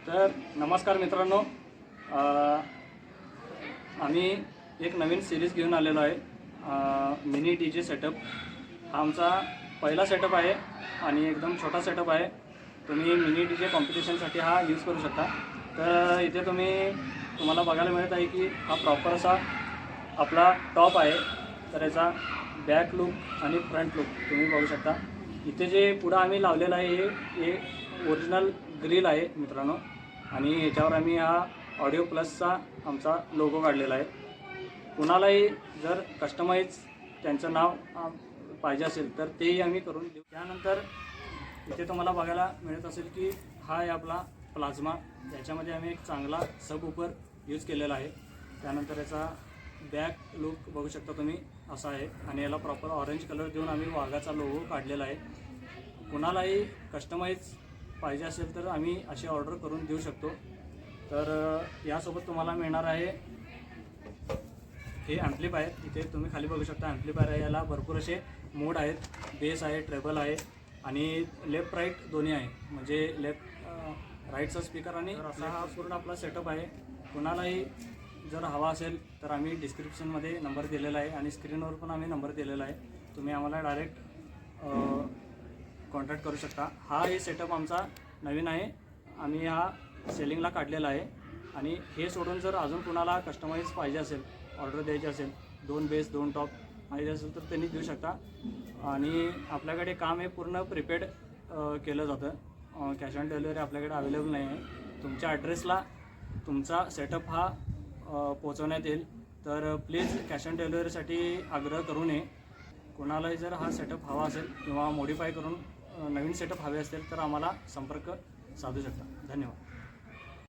तर नमस्कार मित्रांनो, आम्ही एक नवीन सिरीज घेऊन आलेलो आहे। मिनी डीजे सेटअप हा आमचा पहिला सेटअप आहे आणि एकदम छोटा सेटअप आहे। तुम्ही मिनी डीजे कॉम्पिटिशनसाठी हा यूज करू शकता। तर इथे तुम्हाला बघायला मिळत आहे की हा प्रॉपर असा आपला टॉप आहे। तर याचा बॅक लुक आणि फ्रंट लुक तुम्ही बघू शकता। इथे जे पुढं आम्ही लावलेलं आहे हे ओरिजिनल ग्रिल आहे मित्रांनो, आणि ह्याच्यावर आम्ही हा ऑडिओ प्लसचा आमचा लोगो काढलेला आहे। कुणालाही जर कस्टमाइज त्यांचं नाव पाहिजे असेल तर तेही आम्ही करून देऊ। त्यानंतर इथे तुम्हाला बघायला मिळत असेल की हा आहे आपला प्लाझ्मा। याच्यामध्ये आम्ही एक चांगला सब ऊपर यूज केलेला आहे। त्यानंतर याचा बॅक लुक बघू शकता तुम्ही असा आहे, आणि याला प्रॉपर ऑरेंज कलर देऊन आम्ही वाघाचा लोगो काढलेला आहे। कुणालाही कस्टमाइज पाहिजे असेल तर आम्ही अशी ऑर्डर करून देऊ शकतो। तर यासोबत तुम्हाला मिळणार आहे हे ॲम्प्लिफायर। इथे तुम्ही खाली बघू शकता ॲम्प्लिफायर आहे। याला भरपूर असे मोड आहेत, बेस आहे, ट्रेबल आहे आणि लेफ्ट राईट दोन्ही आहे, म्हणजे लेफ्ट राईटचा स्पीकर आणि असा हा पूर्ण आपला सेटअप आहे। कुणालाही जर हवा असेल तर आम्ही डिस्क्रिप्शनमध्ये नंबर दिलेला आहे आणि स्क्रीनवर पण आम्ही नंबर दिलेला आहे, तुम्ही आम्हाला डायरेक्ट कॉन्टॅक्ट करू शकता। हा हे सेटअप आमचा नवीन आहे, आम्ही हा सेलिंगला काढलेला आहे। आणि हे सोडून जर अजून कुणाला कस्टमाइज पाहिजे असेल, ऑर्डर द्यायची असेल, 2 बेस 2 टॉप पाहिजे असेल तर त्यांनी देऊ शकता। आणि आपल्याकडे काम हे पूर्ण प्रीपेड केलं जातं, कॅश ऑन डिलिव्हरी आपल्याकडे अवेलेबल नाही आहे। तुमच्या ॲड्रेसला तुमचा सेटअप हा पोहोचवण्यात येईल। तर प्लीज कॅश ऑन डिलिव्हरीसाठी आग्रह करू नये। कोणालाही जर हा सेटअप हवा असेल किंवा मॉडिफाय करून नवीन सेटअप हवे असतील तर आम्हाला संपर्क साधू शकता। धन्यवाद।